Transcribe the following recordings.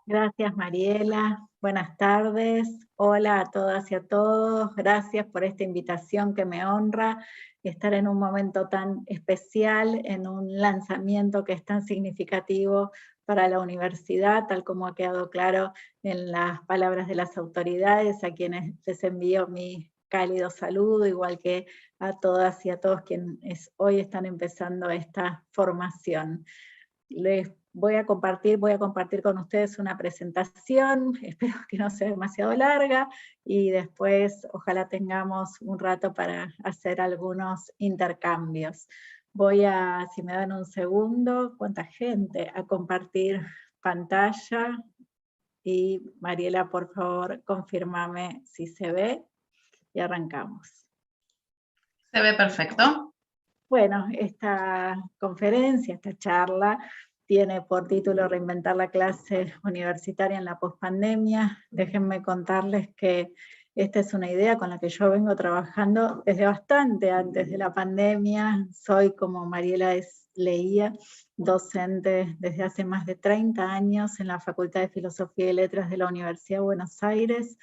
Gracias, Mariela. Buenas tardes. Hola a todas y a todos. Gracias por esta invitación que me honra estar en un momento tan especial, en un lanzamiento que es tan significativo para la universidad, tal como ha quedado claro en las palabras de las autoridades, a quienes les envío mi cálido saludo, igual que a todas y a todos quienes hoy están empezando esta formación. Les voy a compartir con ustedes una presentación, espero que no sea demasiado larga, y después ojalá tengamos un rato para hacer algunos intercambios. Si me dan un segundo, ¿cuánta gente? A compartir pantalla, y Mariela, por favor, confírmame si se ve, y arrancamos. Se ve perfecto. Bueno, esta conferencia, esta charla, tiene por título Reinventar la clase universitaria en la pospandemia. Déjenme contarles que esta es una idea con la que yo vengo trabajando desde bastante antes de la pandemia. Soy, como Mariela leía, docente desde hace más de 30 años en la Facultad de Filosofía y Letras de la Universidad de Buenos Aires,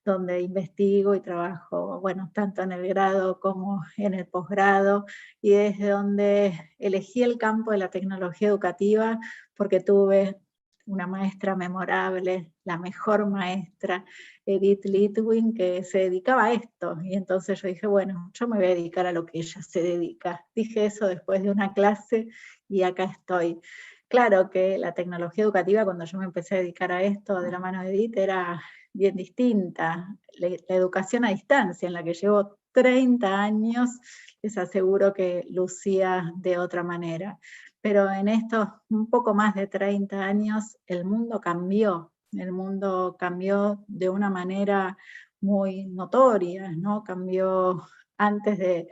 donde investigo y trabajo, bueno, tanto en el grado como en el posgrado, y desde donde elegí el campo de la tecnología educativa porque tuve una maestra memorable, la mejor maestra, Edith Litwin, que se dedicaba a esto, y entonces yo dije, bueno, yo me voy a dedicar a lo que ella se dedica. Dije eso después de una clase y acá estoy. Claro que la tecnología educativa, cuando yo me empecé a dedicar a esto de la mano de Edith, era bien distinta. La educación a distancia, en la que llevo 30 años, les aseguro que lucía de otra manera. Pero en estos un poco más de 30 años, el mundo cambió de una manera muy notoria, ¿no? Cambió antes de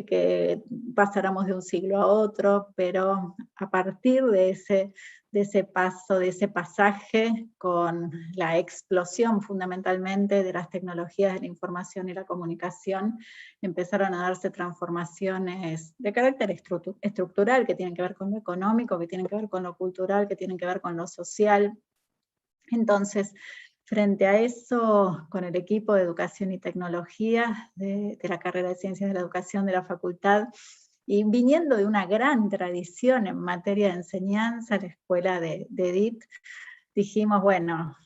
que pasáramos de un siglo a otro, pero a partir de ese paso, de ese pasaje, con la explosión fundamentalmente de las tecnologías de la información y la comunicación, empezaron a darse transformaciones de carácter estructural, que tienen que ver con lo económico, que tienen que ver con lo cultural, que tienen que ver con lo social. Entonces, frente a eso, con el equipo de Educación y Tecnología de la carrera de Ciencias de la Educación de la facultad, y viniendo de una gran tradición en materia de enseñanza, la escuela de Edith, dijimos, bueno,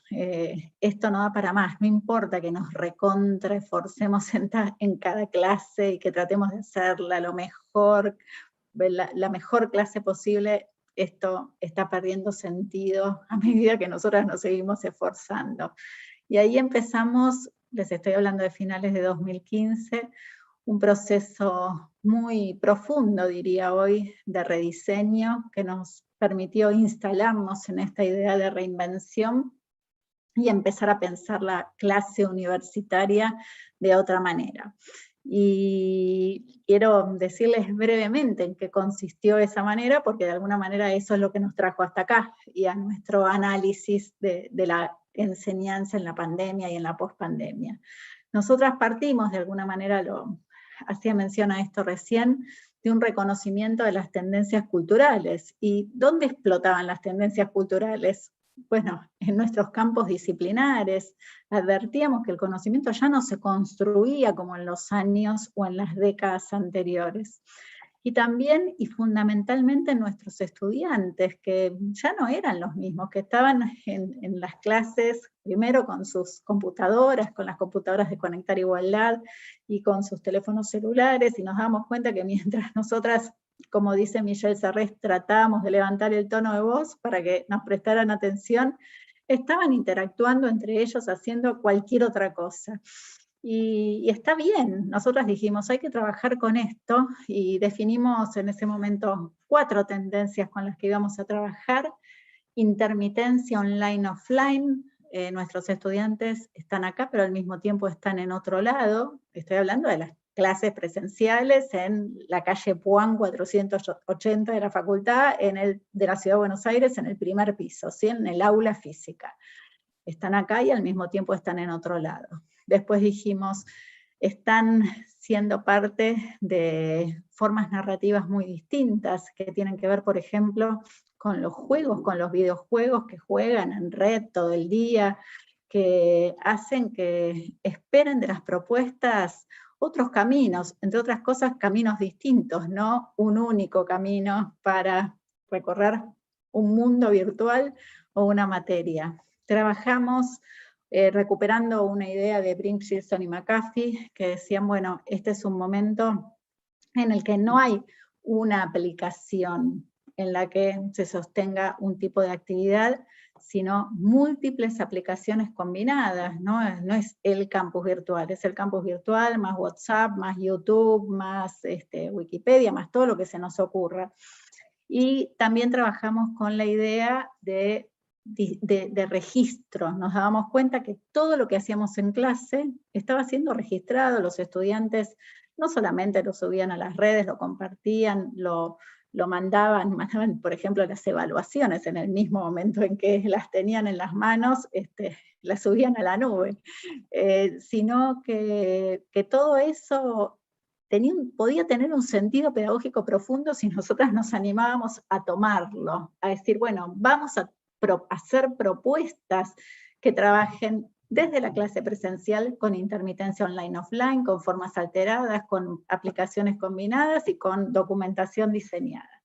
esto no da para más, no importa que nos esforcemos en cada clase y que tratemos de hacerla la mejor clase posible, esto está perdiendo sentido a medida que nosotras nos seguimos esforzando. Y ahí empezamos, les estoy hablando de finales de 2015, un proceso muy profundo, diría hoy, de rediseño que nos permitió instalarnos en esta idea de reinvención y empezar a pensar la clase universitaria de otra manera. Y quiero decirles brevemente en qué consistió esa manera, porque de alguna manera eso es lo que nos trajo hasta acá, y a nuestro análisis de la enseñanza en la pandemia y en la pospandemia. Nosotras partimos, de alguna manera, hacía mención a esto recién, de un reconocimiento de las tendencias culturales. ¿Y dónde explotaban las tendencias culturales? Bueno, en nuestros campos disciplinares. Advertíamos que el conocimiento ya no se construía como en los años o en las décadas anteriores. Y también y fundamentalmente en nuestros estudiantes, que ya no eran los mismos, que estaban en las clases primero con sus computadoras, con las computadoras de Conectar Igualdad y con sus teléfonos celulares, y nos damos cuenta que mientras nosotras, como dice Michelle Serres, tratábamos de levantar el tono de voz para que nos prestaran atención, estaban interactuando entre ellos haciendo cualquier otra cosa. Y está bien, nosotras dijimos, hay que trabajar con esto, y definimos en ese momento 4 tendencias con las que íbamos a trabajar: intermitencia online-offline, nuestros estudiantes están acá, pero al mismo tiempo están en otro lado, estoy hablando de las clases presenciales en la calle Puan 480 de la facultad, de la Ciudad de Buenos Aires, en el primer piso, ¿sí? En el aula física. Están acá y al mismo tiempo están en otro lado. Después dijimos, están siendo parte de formas narrativas muy distintas, que tienen que ver, por ejemplo, con los juegos, con los videojuegos que juegan en red todo el día, que hacen que esperen de las propuestas otros caminos, entre otras cosas caminos distintos, no un único camino para recorrer un mundo virtual o una materia. Trabajamos recuperando una idea de Brink, Pearson y McAfee, que decían, bueno, este es un momento en el que no hay una aplicación en la que se sostenga un tipo de actividad, sino múltiples aplicaciones combinadas, ¿no? No es el campus virtual, es el campus virtual más WhatsApp, más YouTube, más Wikipedia, más todo lo que se nos ocurra. Y también trabajamos con la idea de registro. Nos dábamos cuenta que todo lo que hacíamos en clase estaba siendo registrado, los estudiantes no solamente lo subían a las redes, lo compartían, lo mandaban, por ejemplo, las evaluaciones en el mismo momento en que las tenían en las manos, las subían a la nube, sino que todo eso podía tener un sentido pedagógico profundo si nosotras nos animábamos a tomarlo, a decir, bueno, vamos a hacer propuestas que trabajen desde la clase presencial con intermitencia online-offline, con formas alteradas, con aplicaciones combinadas y con documentación diseñada.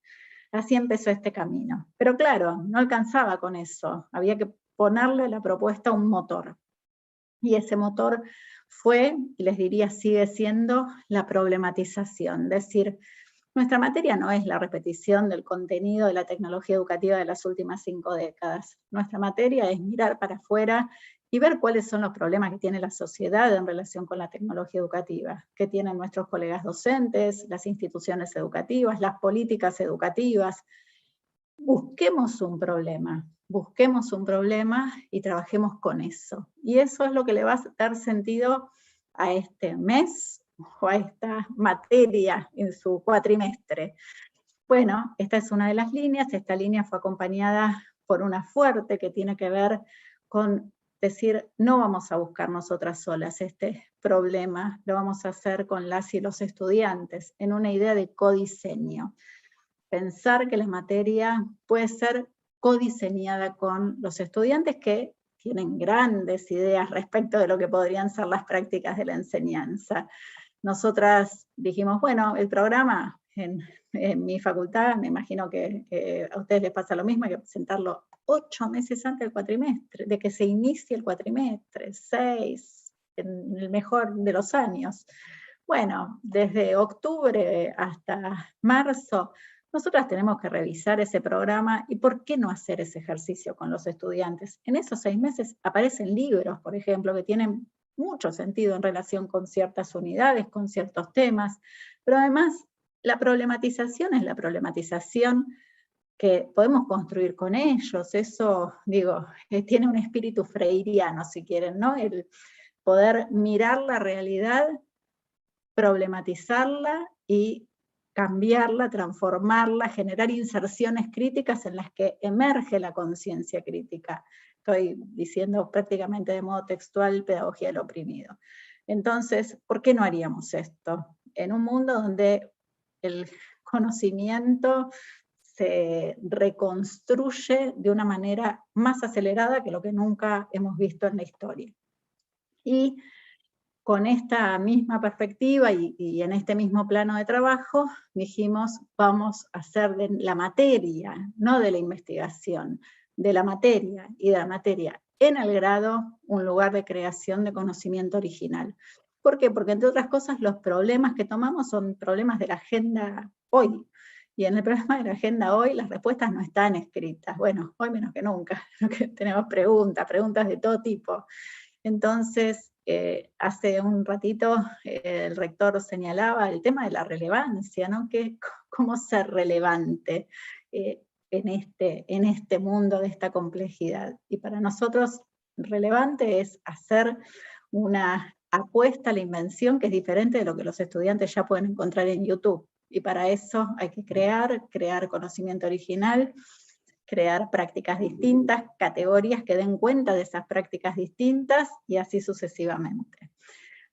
Así empezó este camino. Pero claro, no alcanzaba con eso, había que ponerle a la propuesta un motor. Y ese motor fue, y les diría sigue siendo, la problematización. Es decir, nuestra materia no es la repetición del contenido de la tecnología educativa de las últimas 5 décadas. Nuestra materia es mirar para afuera y ver cuáles son los problemas que tiene la sociedad en relación con la tecnología educativa, que tienen nuestros colegas docentes, las instituciones educativas, las políticas educativas. Busquemos un problema y trabajemos con eso. Y eso es lo que le va a dar sentido a este mes o a esta materia en su cuatrimestre. Bueno, esta es una de las líneas. Esta línea fue acompañada por una fuerte que tiene que ver con decir, no vamos a buscar nosotras solas este problema, lo vamos a hacer con las y los estudiantes, en una idea de codiseño. Pensar que la materia puede ser codiseñada con los estudiantes que tienen grandes ideas respecto de lo que podrían ser las prácticas de la enseñanza. Nosotras dijimos, bueno, el programa en mi facultad, me imagino que a ustedes les pasa lo mismo, hay que presentarlo 8 meses antes del cuatrimestre, de que se inicie el cuatrimestre, 6, en el mejor de los años. Bueno, desde octubre hasta marzo, nosotras tenemos que revisar ese programa y por qué no hacer ese ejercicio con los estudiantes. En esos 6 meses aparecen libros, por ejemplo, que tienen mucho sentido en relación con ciertas unidades, con ciertos temas, pero además la problematización es la problematización que podemos construir con ellos. Eso, digo, tiene un espíritu freiriano, si quieren, ¿no? El poder mirar la realidad, problematizarla y cambiarla, transformarla, generar inserciones críticas en las que emerge la conciencia crítica. Estoy diciendo prácticamente de modo textual, pedagogía del oprimido. Entonces, ¿por qué no haríamos esto? En un mundo donde el conocimiento se reconstruye de una manera más acelerada que lo que nunca hemos visto en la historia. Y con esta misma perspectiva y en este mismo plano de trabajo, dijimos, vamos a hacer de la materia, no de la investigación, de la materia y de la materia en el grado un lugar de creación de conocimiento original. ¿Por qué? Porque entre otras cosas los problemas que tomamos son problemas de la agenda hoy. Y en el problema de la agenda hoy las respuestas no están escritas. Bueno, hoy menos que nunca, tenemos preguntas de todo tipo. Entonces, hace un ratito el rector señalaba el tema de la relevancia, ¿no? ¿Cómo ser relevante en este mundo de esta complejidad? Y para nosotros relevante es hacer una apuesta a la invención que es diferente de lo que los estudiantes ya pueden encontrar en YouTube. Y para eso hay que crear conocimiento original, crear prácticas distintas, categorías que den cuenta de esas prácticas distintas y así sucesivamente.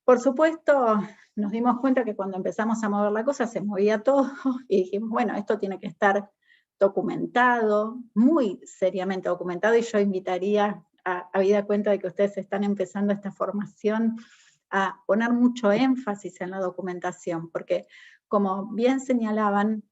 Por supuesto, nos dimos cuenta que cuando empezamos a mover la cosa se movía todo y dijimos, bueno, esto tiene que estar documentado, muy seriamente documentado, y yo invitaría, habida cuenta de que ustedes están empezando esta formación, a poner mucho énfasis en la documentación, porque como bien señalaban,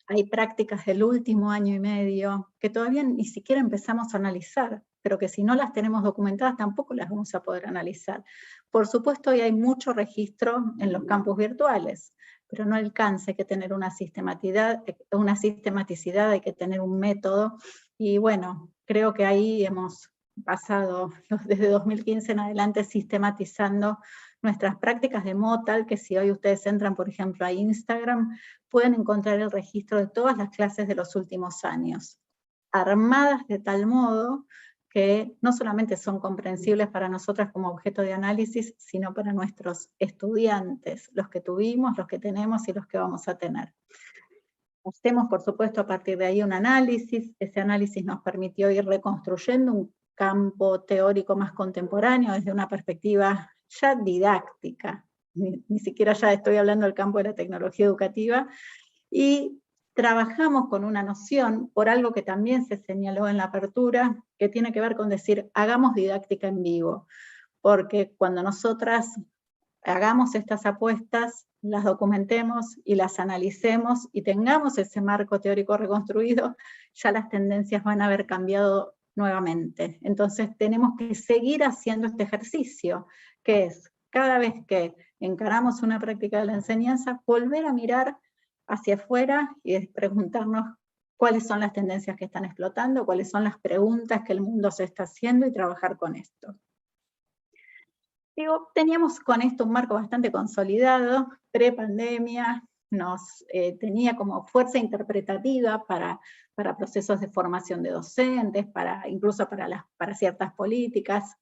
hay prácticas del último año y medio que todavía ni siquiera empezamos a analizar, pero que si no las tenemos documentadas tampoco las vamos a poder analizar. Por supuesto, hoy hay mucho registro en los campus virtuales, pero no alcanza, hay que tener una sistematicidad, hay que tener un método, y bueno, creo que ahí hemos pasado desde 2015 en adelante sistematizando nuestras prácticas de modo tal que si hoy ustedes entran, por ejemplo, a Instagram, pueden encontrar el registro de todas las clases de los últimos años, armadas de tal modo que no solamente son comprensibles para nosotras como objeto de análisis, sino para nuestros estudiantes, los que tuvimos, los que tenemos y los que vamos a tener. Hacemos, por supuesto, a partir de ahí un análisis. Ese análisis nos permitió ir reconstruyendo un campo teórico más contemporáneo desde una perspectiva ya didáctica, ni siquiera ya estoy hablando del campo de la tecnología educativa, y trabajamos con una noción, por algo que también se señaló en la apertura, que tiene que ver con decir, hagamos didáctica en vivo, porque cuando nosotras hagamos estas apuestas, las documentemos y las analicemos y tengamos ese marco teórico reconstruido, ya las tendencias van a haber cambiado nuevamente. Entonces tenemos que seguir haciendo este ejercicio, que es cada vez que encaramos una práctica de la enseñanza, volver a mirar hacia afuera y preguntarnos cuáles son las tendencias que están explotando, cuáles son las preguntas que el mundo se está haciendo y trabajar con esto. Digo, teníamos con esto un marco bastante consolidado, pre-pandemia, nos tenía como fuerza interpretativa para procesos de formación de docentes, incluso para ciertas políticas.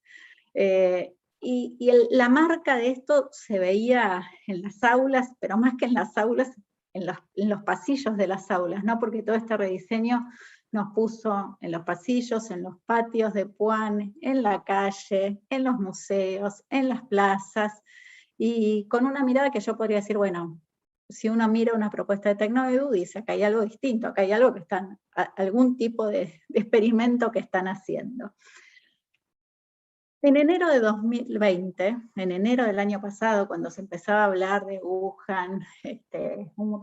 La marca de esto se veía en las aulas, pero más que en las aulas, en los pasillos de las aulas, ¿no? Porque todo este rediseño nos puso en los pasillos, en los patios de Puan, en la calle, en los museos, en las plazas, y con una mirada que yo podría decir, bueno, si uno mira una propuesta de Tecnoedu, dice, acá hay algo distinto, acá hay algo que algún tipo de experimento que están haciendo. En enero de 2020, en enero del año pasado, cuando se empezaba a hablar de Wuhan,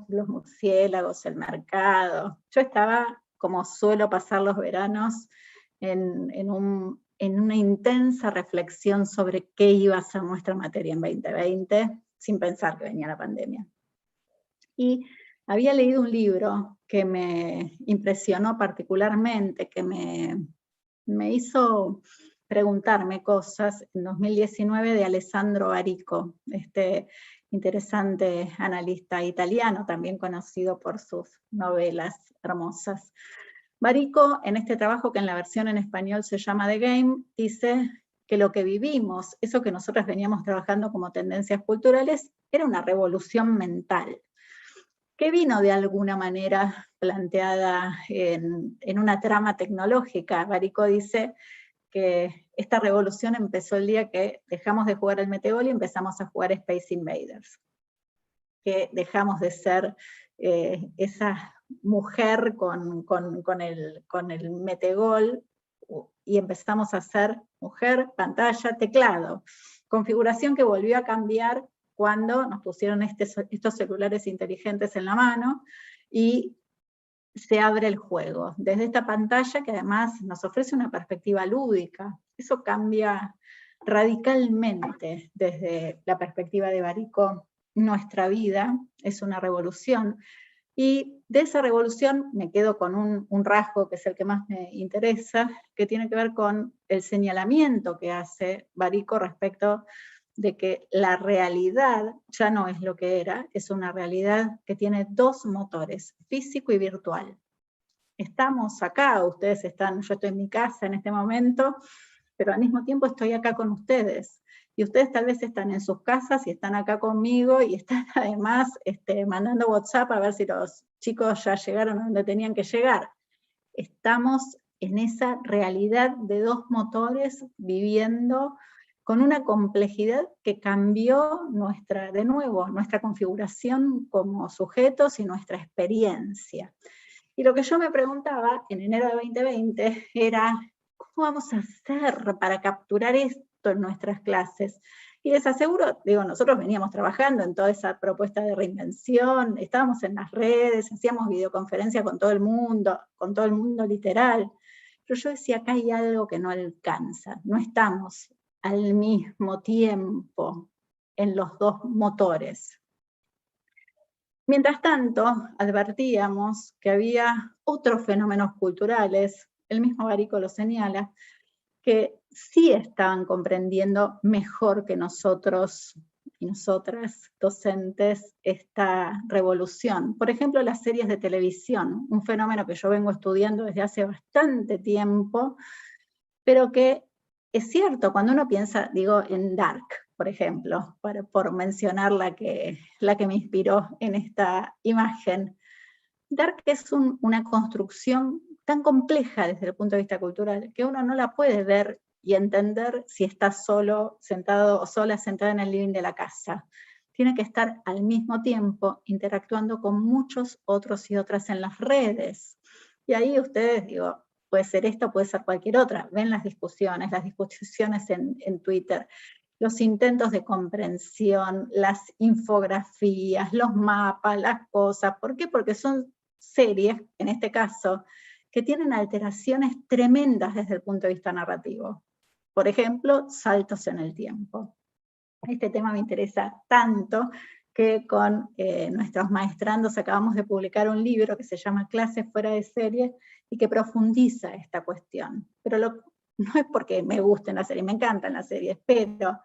los murciélagos, el mercado, yo estaba, como suelo pasar los veranos, en una intensa reflexión sobre qué iba a ser nuestra materia en 2020, sin pensar que venía la pandemia. Y había leído un libro que me impresionó particularmente, que me hizo preguntarme cosas, en 2019, de Alessandro Barico, este interesante analista italiano, también conocido por sus novelas hermosas. Barico, en este trabajo que en la versión en español se llama The Game, dice que lo que vivimos, eso que nosotros veníamos trabajando como tendencias culturales, era una revolución mental, que vino de alguna manera planteada en una trama tecnológica. Barico dice que esta revolución empezó el día que dejamos de jugar al Metegol y empezamos a jugar Space Invaders. Que dejamos de ser esa mujer con el Metegol y empezamos a ser mujer, pantalla, teclado. Configuración que volvió a cambiar cuando nos pusieron estos celulares inteligentes en la mano y se abre el juego. Desde esta pantalla que además nos ofrece una perspectiva lúdica. Eso cambia radicalmente desde la perspectiva de Barico nuestra vida, es una revolución. Y de esa revolución me quedo con un rasgo que es el que más me interesa, que tiene que ver con el señalamiento que hace Barico respecto de que la realidad ya no es lo que era, es una realidad que tiene dos motores, físico y virtual. Estamos acá, ustedes están, yo estoy en mi casa en este momento, pero al mismo tiempo estoy acá con ustedes. Y ustedes tal vez están en sus casas y están acá conmigo y están además mandando WhatsApp a ver si los chicos ya llegaron a donde tenían que llegar. Estamos en esa realidad de dos motores viviendo con una complejidad que cambió nuestra configuración como sujetos y nuestra experiencia. Y lo que yo me preguntaba en enero de 2020 era, ¿cómo vamos a hacer para capturar esto en nuestras clases? Y les aseguro, digo, nosotros veníamos trabajando en toda esa propuesta de reinvención, estábamos en las redes, hacíamos videoconferencias con todo el mundo literal, pero yo decía, acá hay algo que no alcanza, no estamos al mismo tiempo en los dos motores. Mientras tanto, advertíamos que había otros fenómenos culturales, el mismo Barico lo señala, que sí estaban comprendiendo mejor que nosotros y nosotras, docentes, esta revolución. Por ejemplo, las series de televisión, un fenómeno que yo vengo estudiando desde hace bastante tiempo, pero que es cierto, cuando uno piensa, digo, en Dark, por ejemplo, por mencionar la que me inspiró en esta imagen. Dark es una construcción tan compleja desde el punto de vista cultural, que uno no la puede ver y entender si está solo, sentado o sola, sentada en el living de la casa. Tiene que estar al mismo tiempo interactuando con muchos otros y otras en las redes. Y ahí ustedes, digo, puede ser esto, puede ser cualquier otra. Ven las discusiones en Twitter, los intentos de comprensión, las infografías, los mapas, las cosas. ¿Por qué? Porque son series, en este caso, que tienen alteraciones tremendas desde el punto de vista narrativo. Por ejemplo, saltos en el tiempo. Este tema me interesa tanto que con nuestros maestrandos acabamos de publicar un libro que se llama Clases fuera de serie y que profundiza esta cuestión. Pero no es porque me gusten las series, me encantan las series, pero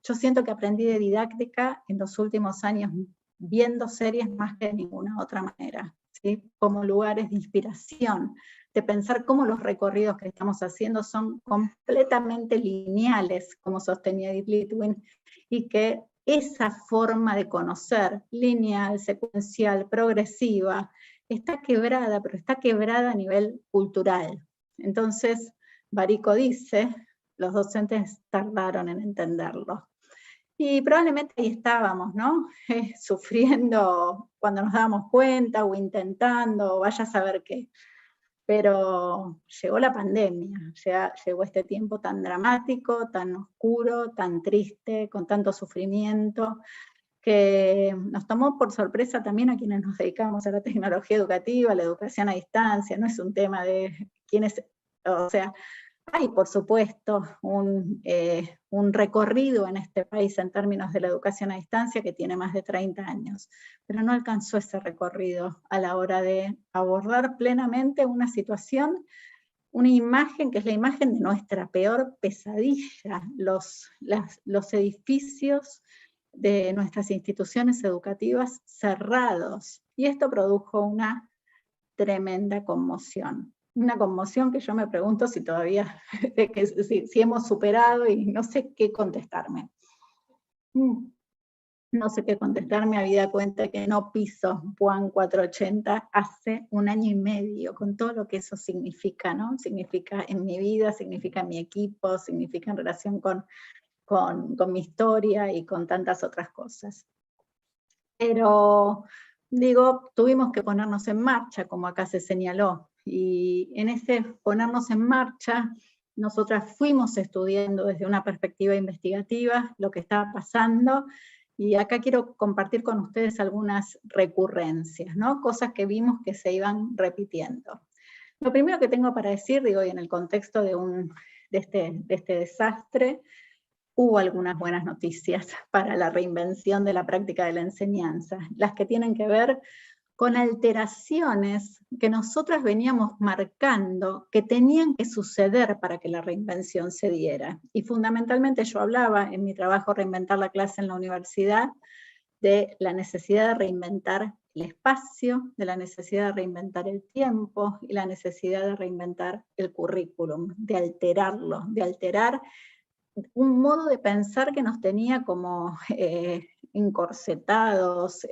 yo siento que aprendí de didáctica en los últimos años viendo series más que de ninguna otra manera, ¿sí? Como lugares de inspiración, de pensar cómo los recorridos que estamos haciendo son completamente lineales, como sostenía Edith Litwin, y que esa forma de conocer, lineal, secuencial, progresiva, está quebrada, pero está quebrada a nivel cultural. Entonces, Barico dice, los docentes tardaron en entenderlo. Y probablemente ahí estábamos, ¿no? Sufriendo cuando nos dábamos cuenta, o intentando, o vaya a saber qué. Pero llegó la pandemia, llegó este tiempo tan dramático, tan oscuro, tan triste, con tanto sufrimiento, que nos tomó por sorpresa también a quienes nos dedicamos a la tecnología educativa, a la educación a distancia. No es un tema de quiénes, o sea, hay, por supuesto, un recorrido en este país en términos de la educación a distancia que tiene más de 30 años, pero no alcanzó ese recorrido a la hora de abordar plenamente una situación, una imagen que es la imagen de nuestra peor pesadilla, los edificios de nuestras instituciones educativas cerrados. Y esto produjo una tremenda conmoción. Una conmoción que yo me pregunto si todavía, si hemos superado y no sé qué contestarme. No sé qué contestarme, habida cuenta que no piso Puan 480 hace 1 año y medio, con todo lo que eso significa, ¿no? Significa en mi vida, significa en mi equipo, significa en relación con mi historia y con tantas otras cosas. Pero, digo, tuvimos que ponernos en marcha, como acá se señaló, y en ese ponernos en marcha, nosotras fuimos estudiando desde una perspectiva investigativa lo que estaba pasando, y acá quiero compartir con ustedes algunas recurrencias, ¿no? Cosas que vimos que se iban repitiendo. Lo primero que tengo para decir, digo, y en el contexto de este desastre, hubo algunas buenas noticias para la reinvención de la práctica de la enseñanza, las que tienen que ver con alteraciones que nosotras veníamos marcando que tenían que suceder para que la reinvención se diera. Y fundamentalmente yo hablaba en mi trabajo Reinventar la clase en la universidad de la necesidad de reinventar el espacio, de la necesidad de reinventar el tiempo y la necesidad de reinventar el currículum, de alterarlo, de alterar un modo de pensar que nos tenía como encorsetados,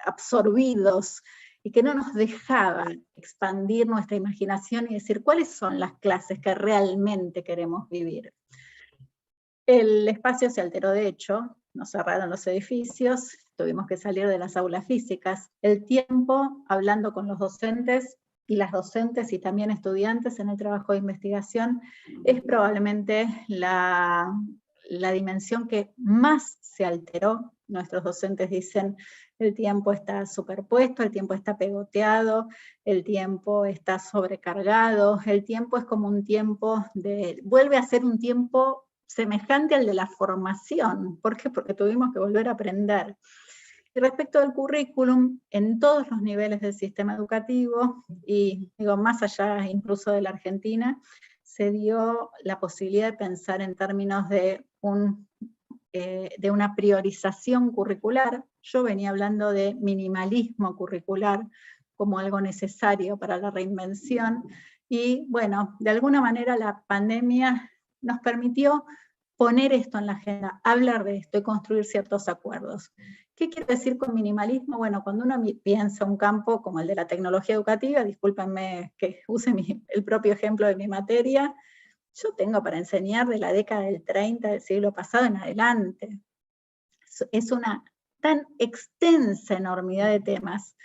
absorbidos, y que no nos dejaba expandir nuestra imaginación y decir cuáles son las clases que realmente queremos vivir. El espacio se alteró de hecho, nos cerraron los edificios, tuvimos que salir de las aulas físicas. El tiempo, hablando con los docentes y las docentes y también estudiantes en el trabajo de investigación, es probablemente la dimensión que más se alteró. Nuestros docentes dicen, el tiempo está superpuesto, el tiempo está pegoteado, el tiempo está sobrecargado, el tiempo es como un tiempo vuelve a ser un tiempo semejante al de la formación. ¿Por qué? Porque tuvimos que volver a aprender. Y respecto al currículum, en todos los niveles del sistema educativo, y digo, más allá incluso de la Argentina, se dio la posibilidad de pensar en términos de una priorización curricular. Yo venía hablando de minimalismo curricular como algo necesario para la reinvención, y bueno, de alguna manera la pandemia nos permitió poner esto en la agenda, hablar de esto y construir ciertos acuerdos. ¿Qué quiero decir con minimalismo? Bueno, cuando uno piensa un campo como el de la tecnología educativa, discúlpenme que use el propio ejemplo de mi materia, yo tengo para enseñar de la década del 30 del siglo pasado en adelante. Es una tan extensa enormidad de temas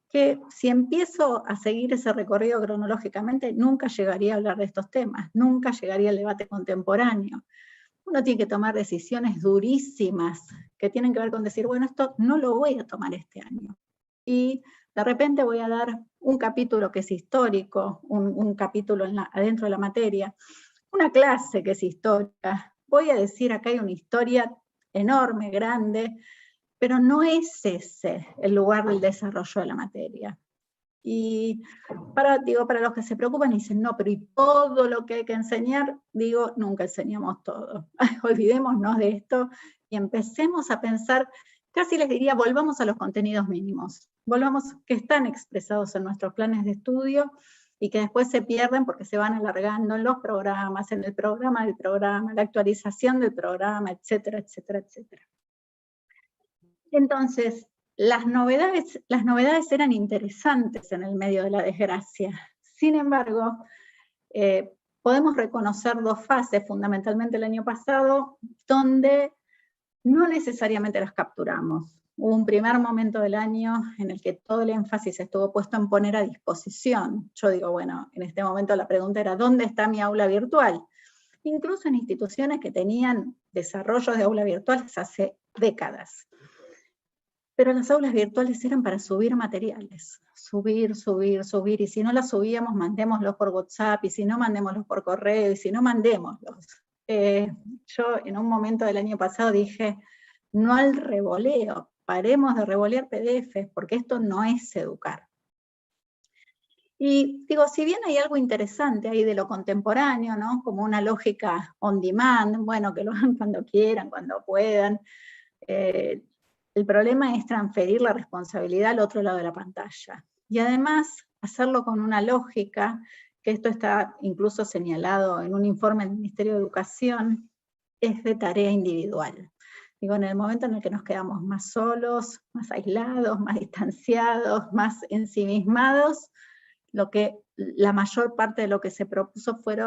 que si empiezo a seguir ese recorrido cronológicamente, nunca llegaría a hablar de estos temas, nunca llegaría al debate contemporáneo. Uno tiene que tomar decisiones durísimas que tienen que ver con decir, bueno, esto no lo voy a tomar este año. Y de repente voy a dar un capítulo que es histórico, un capítulo adentro de la materia, una clase que es histórica. Voy a decir, acá hay una historia enorme, grande, pero no es ese el lugar del desarrollo de la materia. Y para los que se preocupan y dicen, no, pero ¿y todo lo que hay que enseñar? Digo, nunca enseñamos todo. Olvidémonos de esto y empecemos a pensar, casi les diría, volvamos a los contenidos mínimos. Volvamos que están expresados en nuestros planes de estudio y que después se pierden porque se van alargando en los programas, en el programa del programa, la actualización del programa, etcétera, etcétera, etcétera. Entonces, las novedades eran interesantes en el medio de la desgracia. Sin embargo, podemos reconocer dos fases, fundamentalmente el año pasado, donde no necesariamente las capturamos. Hubo un primer momento del año en el que todo el énfasis estuvo puesto en poner a disposición. Yo digo, bueno, en este momento la pregunta era, ¿dónde está mi aula virtual? Incluso en instituciones que tenían desarrollos de aula virtual hace décadas. Pero las aulas virtuales eran para subir materiales, subir, y si no las subíamos, mandémoslos por WhatsApp, y si no, mandémoslos por correo, y si no, mandémoslos. Yo en un momento del año pasado dije, no al revoleo, paremos de revolear PDFs, porque esto no es educar. Y digo, si bien hay algo interesante ahí de lo contemporáneo, ¿no? Como una lógica on demand, bueno, que lo hagan cuando quieran, cuando puedan, el problema es transferir la responsabilidad al otro lado de la pantalla. Y además, hacerlo con una lógica, que esto está incluso señalado en un informe del Ministerio de Educación, es de tarea individual. Digo, en el momento en el que nos quedamos más solos, más aislados, más distanciados, más ensimismados, la mayor parte de lo que se propuso fue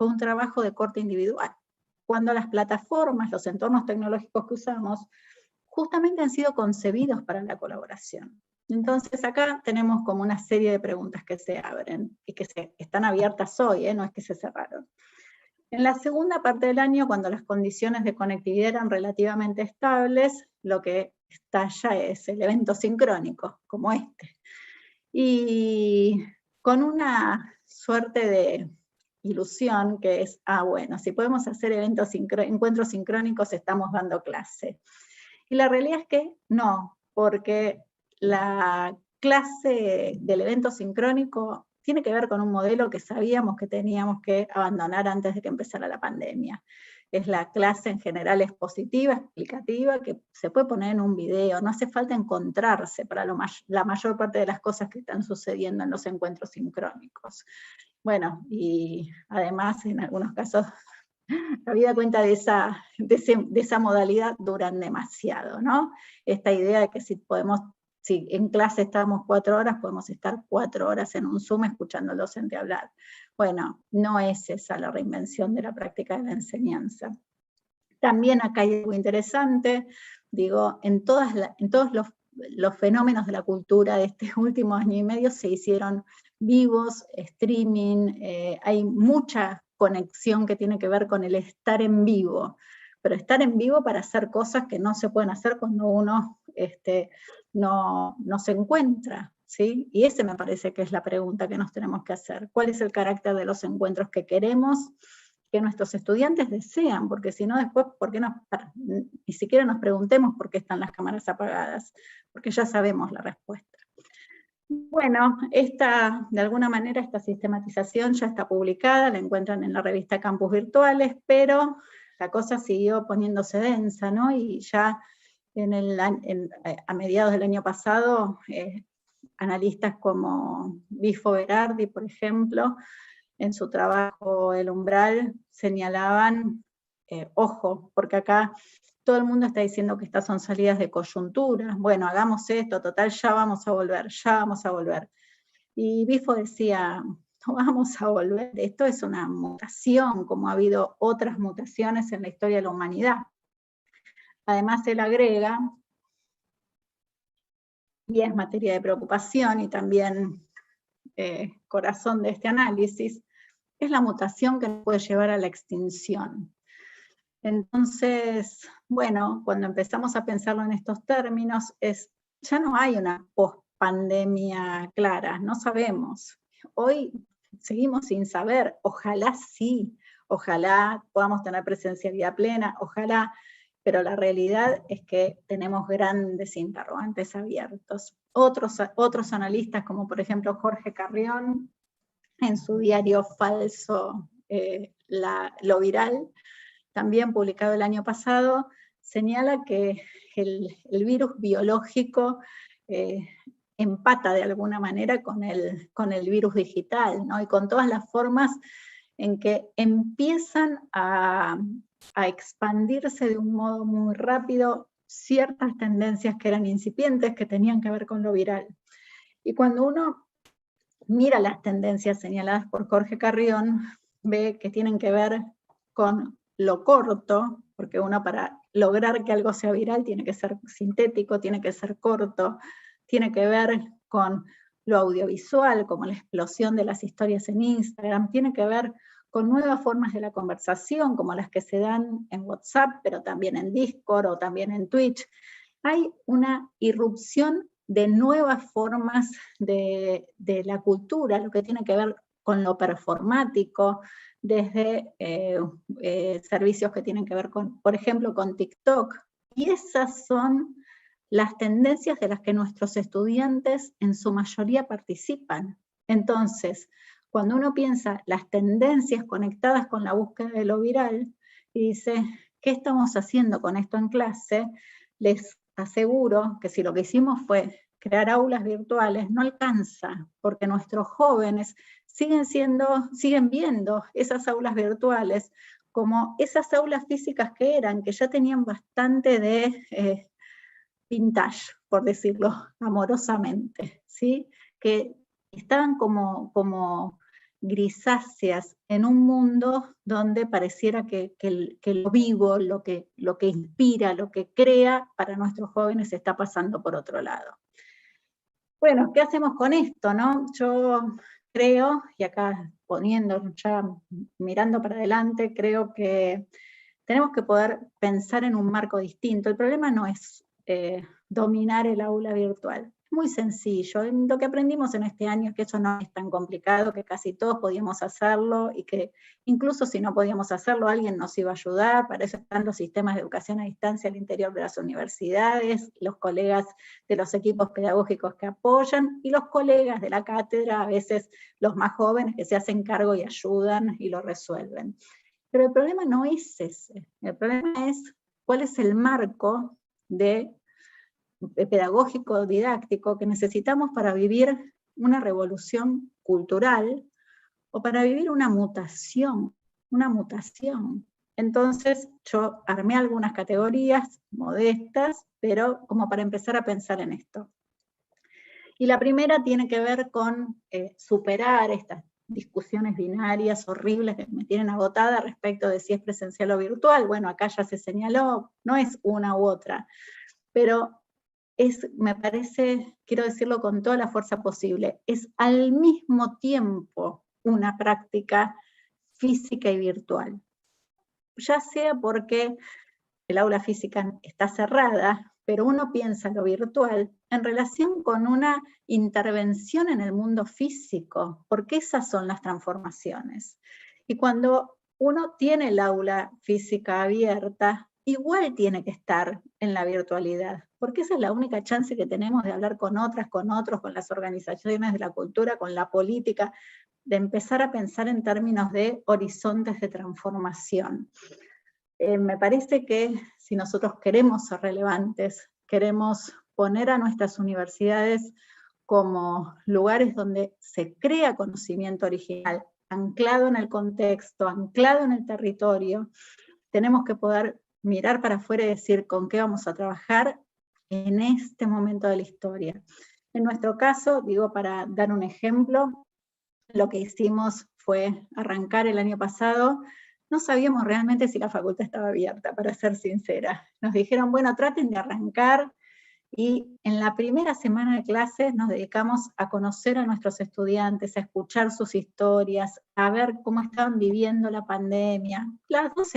un trabajo de corte individual. Cuando las plataformas, los entornos tecnológicos que usamos, justamente han sido concebidos para la colaboración. Entonces acá tenemos como una serie de preguntas que se abren, y que están abiertas hoy, no es que se cerraron. En la segunda parte del año, cuando las condiciones de conectividad eran relativamente estables, lo que estalla es el evento sincrónico, como este. Y con una suerte de ilusión que es, bueno, si podemos hacer encuentros sincrónicos, estamos dando clase. Y la realidad es que no, porque la clase del evento sincrónico tiene que ver con un modelo que sabíamos que teníamos que abandonar antes de que empezara la pandemia. Es la clase en general expositiva, explicativa, que se puede poner en un video, no hace falta encontrarse para la mayor parte de las cosas que están sucediendo en los encuentros sincrónicos. Bueno, y además en algunos casos, habida cuenta de esa modalidad duran demasiado, ¿no? Esta idea de que si en clase estamos 4 horas, podemos estar 4 horas en un Zoom escuchando al docente hablar. Bueno, no es esa la reinvención de la práctica de la enseñanza. También acá hay algo interesante, digo, en todos los fenómenos de la cultura de este último año y medio se hicieron vivos, streaming, hay mucha conexión que tiene que ver con el estar en vivo, pero estar en vivo para hacer cosas que no se pueden hacer cuando uno no se encuentra, ¿sí? Y ese me parece que es la pregunta que nos tenemos que hacer. ¿Cuál es el carácter de los encuentros que queremos, que nuestros estudiantes desean? Porque si no, después, ¿por qué ni siquiera nos preguntemos por qué están las cámaras apagadas? Porque ya sabemos la respuesta. Bueno, de alguna manera esta sistematización ya está publicada, la encuentran en la revista Campus Virtuales, pero la cosa siguió poniéndose densa, ¿no? Y ya a mediados del año pasado, analistas como Bifo Berardi, por ejemplo, en su trabajo El Umbral, señalaban, ojo, porque acá todo el mundo está diciendo que estas son salidas de coyuntura, bueno, hagamos esto, total, ya vamos a volver. Y Bifo decía, no vamos a volver, esto es una mutación, como ha habido otras mutaciones en la historia de la humanidad. Además, él agrega, y es materia de preocupación y también corazón de este análisis, es la mutación que nos puede llevar a la extinción. Entonces, bueno, cuando empezamos a pensarlo en estos términos, ya no hay una post-pandemia clara, no sabemos. Hoy seguimos sin saber, ojalá sí, ojalá podamos tener presencialidad plena, ojalá, pero la realidad es que tenemos grandes interrogantes abiertos. Otros analistas, como por ejemplo Jorge Carrión, en su diario falso, Lo Viral, también publicado el año pasado, señala que el virus biológico empata de alguna manera con el virus digital, ¿no? Y con todas las formas en que empiezan a expandirse de un modo muy rápido ciertas tendencias que eran incipientes, que tenían que ver con lo viral. Y cuando uno mira las tendencias señaladas por Jorge Carrión, ve que tienen que ver con lo corto, porque uno para lograr que algo sea viral tiene que ser sintético, tiene que ser corto, tiene que ver con lo audiovisual, como la explosión de las historias en Instagram, tiene que ver con nuevas formas de la conversación, como las que se dan en WhatsApp, pero también en Discord o también en Twitch. Hay una irrupción de nuevas formas de la cultura, lo que tiene que ver con lo performático, desde servicios que tienen que ver con, por ejemplo, con TikTok. Y esas son las tendencias de las que nuestros estudiantes en su mayoría participan. Entonces, cuando uno piensa las tendencias conectadas con la búsqueda de lo viral, y dice, ¿qué estamos haciendo con esto en clase? Les aseguro que si lo que hicimos fue crear aulas virtuales, no alcanza, porque nuestros jóvenes siguen viendo esas aulas virtuales como esas aulas físicas que eran, que ya tenían bastante de vintage, por decirlo amorosamente, ¿sí? Que estaban como grisáceas en un mundo donde pareciera que lo vivo, lo que inspira, lo que crea para nuestros jóvenes está pasando por otro lado. Bueno, ¿qué hacemos con esto, no? Yo creo, y acá mirando para adelante, creo que tenemos que poder pensar en un marco distinto. El problema no es dominar el aula virtual. Es muy sencillo. Lo que aprendimos en este año es que eso no es tan complicado, que casi todos podíamos hacerlo y que incluso si no podíamos hacerlo, alguien nos iba a ayudar. Para eso están los sistemas de educación a distancia al interior de las universidades, los colegas de los equipos pedagógicos que apoyan y los colegas de la cátedra, a veces los más jóvenes que se hacen cargo y ayudan y lo resuelven. Pero el problema no es ese. El problema es cuál es el marco pedagógico, didáctico, que necesitamos para vivir una revolución cultural o para vivir una mutación. Entonces yo armé algunas categorías modestas, pero como para empezar a pensar en esto. Y la primera tiene que ver con superar estas discusiones binarias horribles que me tienen agotada respecto de si es presencial o virtual. Bueno, acá ya se señaló, no es una u otra. pero me parece, quiero decirlo con toda la fuerza posible, es al mismo tiempo una práctica física y virtual. Ya sea porque el aula física está cerrada, pero uno piensa lo virtual en relación con una intervención en el mundo físico, porque esas son las transformaciones. Y cuando uno tiene el aula física abierta, igual tiene que estar en la virtualidad, porque esa es la única chance que tenemos de hablar con otras, con otros, con las organizaciones de la cultura, con la política, de empezar a pensar en términos de horizontes de transformación. Me parece que si nosotros queremos ser relevantes, queremos poner a nuestras universidades como lugares donde se crea conocimiento original, anclado en el contexto, anclado en el territorio, tenemos que poder mirar para afuera y decir con qué vamos a trabajar en este momento de la historia. En nuestro caso, digo, para dar un ejemplo, lo que hicimos fue arrancar el año pasado. No sabíamos realmente si la facultad estaba abierta, para ser sincera. Nos dijeron, bueno, traten de arrancar, y en la primera semana de clases nos dedicamos a conocer a nuestros estudiantes, a escuchar sus historias, a ver cómo estaban viviendo la pandemia. Las 2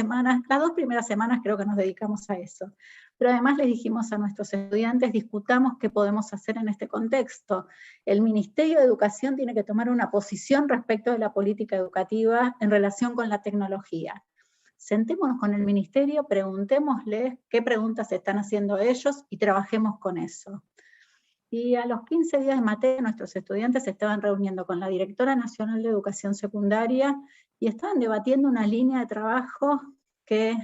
primeras semanas creo que nos dedicamos a eso. Pero además les dijimos a nuestros estudiantes, discutamos qué podemos hacer en este contexto. El Ministerio de Educación tiene que tomar una posición respecto de la política educativa en relación con la tecnología. Sentémonos con el ministerio, preguntémosles qué preguntas están haciendo ellos y trabajemos con eso. Y a los 15 días de materia, nuestros estudiantes se estaban reuniendo con la Directora Nacional de Educación Secundaria y estaban debatiendo una línea de trabajo que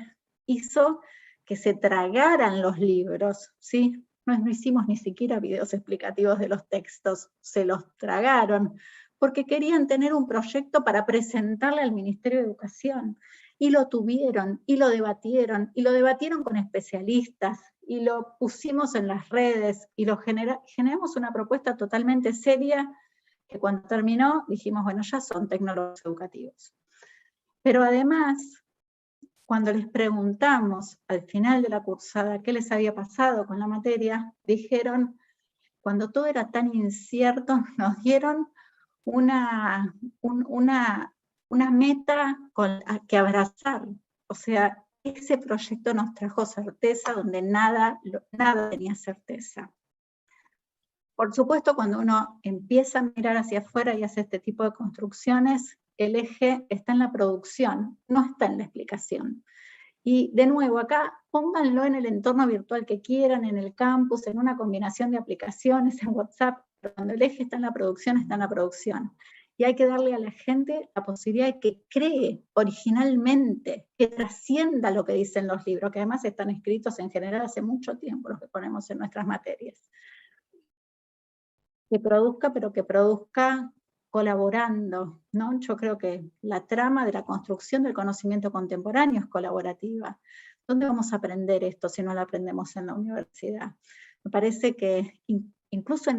hizo que se tragaran los libros, ¿sí? No hicimos ni siquiera videos explicativos de los textos, se los tragaron, porque querían tener un proyecto para presentarle al Ministerio de Educación. Y lo tuvieron, y lo debatieron con especialistas, y lo pusimos en las redes, y generamos una propuesta totalmente seria, que cuando terminó dijimos, bueno, ya son tecnólogos educativos. Pero además, cuando les preguntamos al final de la cursada qué les había pasado con la materia, dijeron, cuando todo era tan incierto, nos dieron una meta que abrazar. O sea, ese proyecto nos trajo certeza donde nada tenía certeza. Por supuesto, cuando uno empieza a mirar hacia afuera y hace este tipo de construcciones, el eje está en la producción, no está en la explicación. Y de nuevo, acá pónganlo en el entorno virtual que quieran, en el campus, en una combinación de aplicaciones, en WhatsApp, pero cuando el eje está en la producción, está en la producción. Y hay que darle a la gente la posibilidad de que cree originalmente, que trascienda lo que dicen los libros, que además están escritos en general hace mucho tiempo, los que ponemos en nuestras materias. Que produzca, pero que produzca colaborando, ¿no? Yo creo que la trama de la construcción del conocimiento contemporáneo es colaborativa. ¿Dónde vamos a aprender esto si no lo aprendemos en la universidad? Me parece que incluso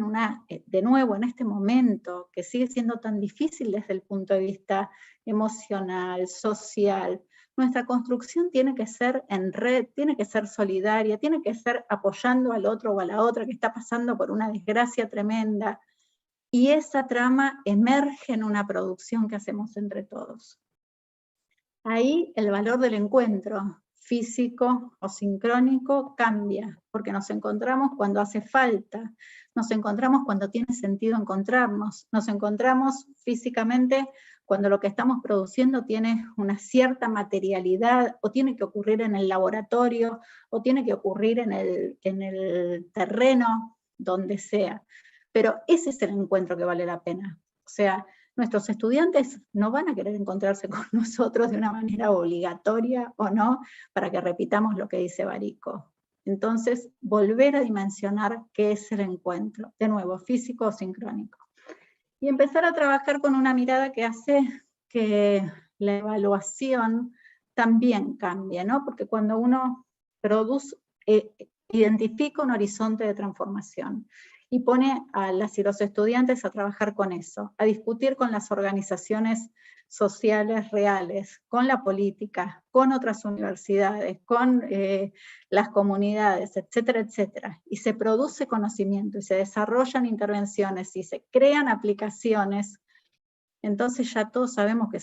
de nuevo, en este momento, que sigue siendo tan difícil desde el punto de vista emocional, social, nuestra construcción tiene que ser en red, tiene que ser solidaria, tiene que ser apoyando al otro o a la otra que está pasando por una desgracia tremenda. Y esa trama emerge en una producción que hacemos entre todos. Ahí el valor del encuentro, físico o sincrónico, cambia, porque nos encontramos cuando hace falta, nos encontramos cuando tiene sentido encontrarnos, nos encontramos físicamente cuando lo que estamos produciendo tiene una cierta materialidad, o tiene que ocurrir en el laboratorio, o tiene que ocurrir en el terreno, donde sea. Pero ese es el encuentro que vale la pena. O sea, nuestros estudiantes no van a querer encontrarse con nosotros de una manera obligatoria o no, para que repitamos lo que dice Barico. Entonces, volver a dimensionar qué es el encuentro, de nuevo, físico o sincrónico. Y empezar a trabajar con una mirada que hace que la evaluación también cambie, ¿no? Porque cuando uno identifica un horizonte de transformación y pone a las y los estudiantes a trabajar con eso, a discutir con las organizaciones sociales reales, con la política, con otras universidades, con las comunidades, etcétera, etcétera. Y se produce conocimiento, y se desarrollan intervenciones, y se crean aplicaciones. Entonces ya todos sabemos que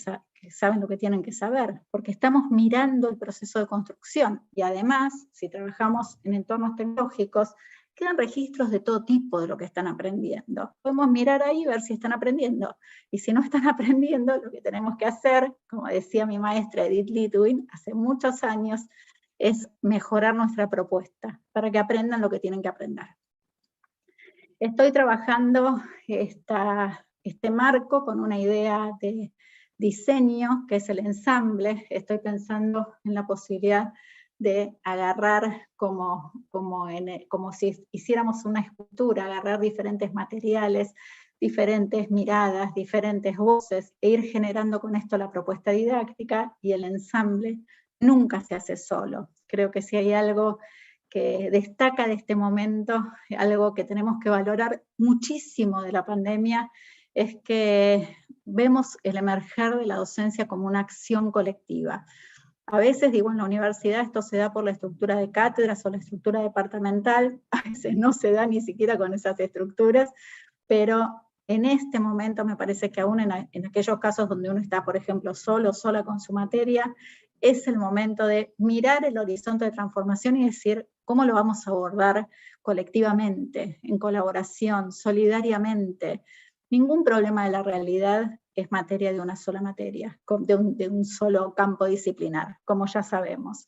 saben lo que tienen que saber, porque estamos mirando el proceso de construcción. Y además, si trabajamos en entornos tecnológicos, quedan registros de todo tipo de lo que están aprendiendo. Podemos mirar ahí y ver si están aprendiendo. Y si no están aprendiendo, lo que tenemos que hacer, como decía mi maestra Edith Litwin hace muchos años, es mejorar nuestra propuesta para que aprendan lo que tienen que aprender. Estoy trabajando este marco con una idea de diseño, que es el ensamble. Estoy pensando en la posibilidad de agarrar como si hiciéramos una escultura, agarrar diferentes materiales, diferentes miradas, diferentes voces, e ir generando con esto la propuesta didáctica, y el ensamble nunca se hace solo. Creo que si hay algo que destaca de este momento, algo que tenemos que valorar muchísimo de la pandemia, es que vemos el emerger de la docencia como una acción colectiva. A veces, digo, en la universidad esto se da por la estructura de cátedras o la estructura departamental, a veces no se da ni siquiera con esas estructuras, pero en este momento me parece que aún en aquellos casos donde uno está, por ejemplo, solo o sola con su materia, es el momento de mirar el horizonte de transformación y decir cómo lo vamos a abordar colectivamente, en colaboración, solidariamente. Ningún problema de la realidad es materia de una sola materia, de un solo campo disciplinar, como ya sabemos.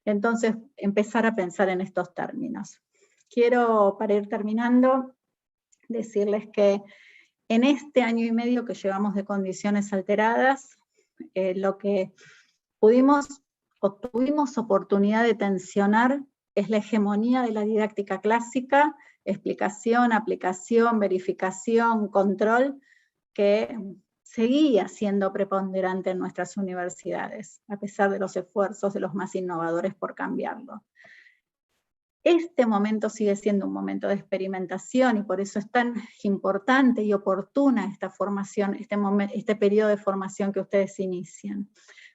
Entonces, empezar a pensar en estos términos. Quiero, para ir terminando, decirles que en este año y medio que llevamos de condiciones alteradas, lo que tuvimos oportunidad de tensionar es la hegemonía de la didáctica clásica, explicación, aplicación, verificación, control, que seguía siendo preponderante en nuestras universidades, a pesar de los esfuerzos de los más innovadores por cambiarlo. Este momento sigue siendo un momento de experimentación, y por eso es tan importante y oportuna esta formación, este periodo de formación que ustedes inician.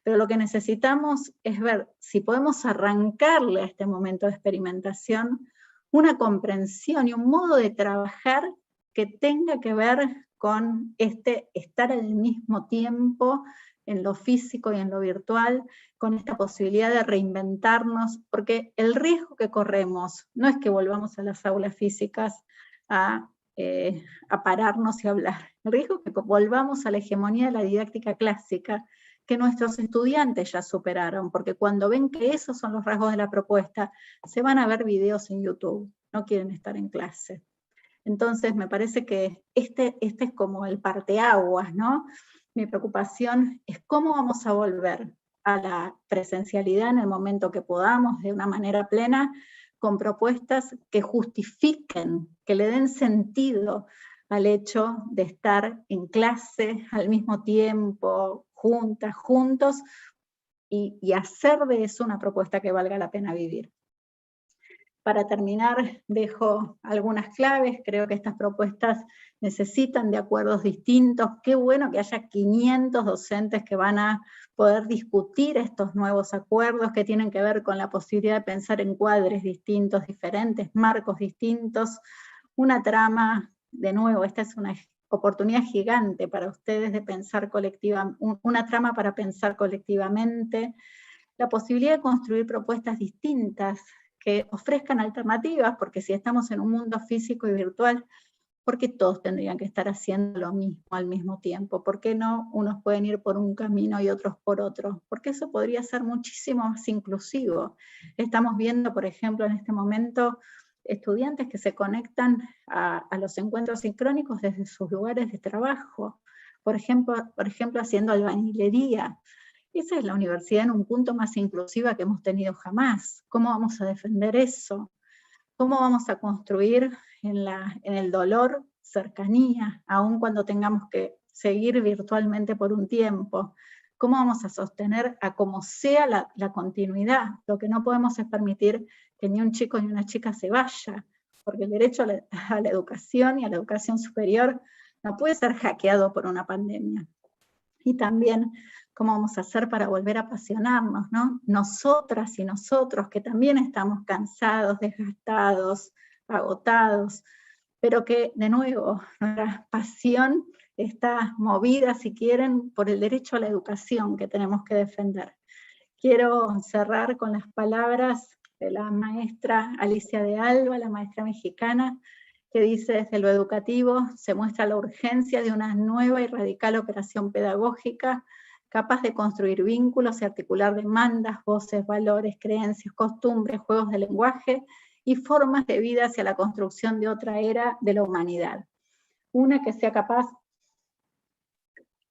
Pero lo que necesitamos es ver si podemos arrancarle a este momento de experimentación una comprensión y un modo de trabajar que tenga que ver con estar al mismo tiempo en lo físico y en lo virtual, con esta posibilidad de reinventarnos, porque el riesgo que corremos no es que volvamos a las aulas físicas a pararnos y hablar. El riesgo es que volvamos a la hegemonía de la didáctica clásica, que nuestros estudiantes ya superaron, porque cuando ven que esos son los rasgos de la propuesta, se van a ver videos en YouTube, no quieren estar en clase. Entonces me parece que este es como el parteaguas, ¿no? Mi preocupación es cómo vamos a volver a la presencialidad en el momento que podamos, de una manera plena, con propuestas que justifiquen, que le den sentido al hecho de estar en clase al mismo tiempo, juntas, juntos, y hacer de eso una propuesta que valga la pena vivir. Para terminar, dejo algunas claves. Creo que estas propuestas necesitan de acuerdos distintos. Qué bueno que haya 500 docentes que van a poder discutir estos nuevos acuerdos que tienen que ver con la posibilidad de pensar encuadres distintos, diferentes, marcos distintos. Una trama, de nuevo, esta es una oportunidad gigante para ustedes de pensar colectivamente, una trama para pensar colectivamente, la posibilidad de construir propuestas distintas, que ofrezcan alternativas, porque si estamos en un mundo físico y virtual, ¿por qué todos tendrían que estar haciendo lo mismo al mismo tiempo? ¿Por qué no unos pueden ir por un camino y otros por otro? Porque eso podría ser muchísimo más inclusivo. Estamos viendo, por ejemplo, en este momento, estudiantes que se conectan a los encuentros sincrónicos desde sus lugares de trabajo, por ejemplo haciendo albañilería. Esa es la universidad en un punto más inclusiva que hemos tenido jamás. ¿Cómo vamos a defender eso? ¿Cómo vamos a construir en el dolor cercanía, aun cuando tengamos que seguir virtualmente por un tiempo? ¿Cómo vamos a sostener a como sea la continuidad? Lo que no podemos es permitir que ni un chico ni una chica se vaya, porque el derecho a la educación y a la educación superior no puede ser hackeado por una pandemia. Y también, ¿cómo vamos a hacer para volver a apasionarnos, ¿no? Nosotras y nosotros, que también estamos cansados, desgastados, agotados, pero que, de nuevo, nuestra pasión está movida, si quieren, por el derecho a la educación que tenemos que defender. Quiero cerrar con las palabras de la maestra Alicia de Alba, la maestra mexicana, que dice: desde lo educativo se muestra la urgencia de una nueva y radical operación pedagógica capaz de construir vínculos y articular demandas, voces, valores, creencias, costumbres, juegos de lenguaje y formas de vida hacia la construcción de otra era de la humanidad. Una que sea capaz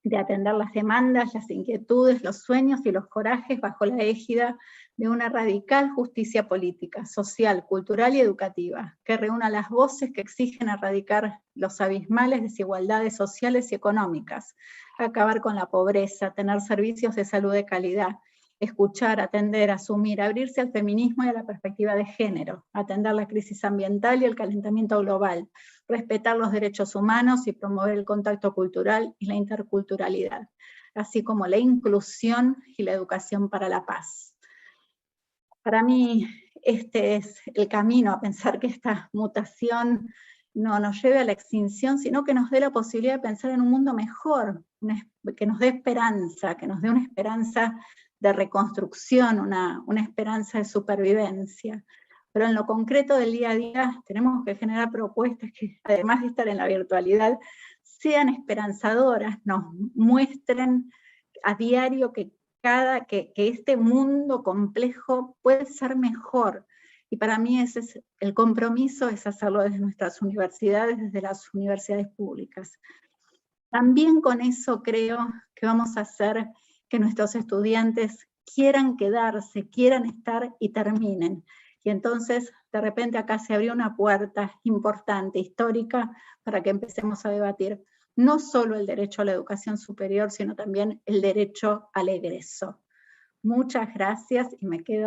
de atender las demandas, las inquietudes, los sueños y los corajes bajo la égida de una radical justicia política, social, cultural y educativa, que reúna las voces que exigen erradicar los abismales desigualdades sociales y económicas, acabar con la pobreza, tener servicios de salud de calidad, escuchar, atender, asumir, abrirse al feminismo y a la perspectiva de género, atender la crisis ambiental y el calentamiento global, respetar los derechos humanos y promover el contacto cultural y la interculturalidad, así como la inclusión y la educación para la paz. Para mí, este es el camino a pensar que esta mutación no nos lleve a la extinción, sino que nos dé la posibilidad de pensar en un mundo mejor, que nos dé esperanza, que nos dé una esperanza de reconstrucción, una esperanza de supervivencia. Pero en lo concreto del día a día tenemos que generar propuestas que, además de estar en la virtualidad, sean esperanzadoras, nos muestren a diario que este mundo complejo puede ser mejor. Y para mí ese es el compromiso, es hacerlo desde nuestras universidades, desde las universidades públicas. También con eso creo que vamos a hacer que nuestros estudiantes quieran quedarse, quieran estar y terminen. Y entonces, de repente acá se abrió una puerta importante, histórica, para que empecemos a debatir no solo el derecho a la educación superior, sino también el derecho al egreso. Muchas gracias y me quedo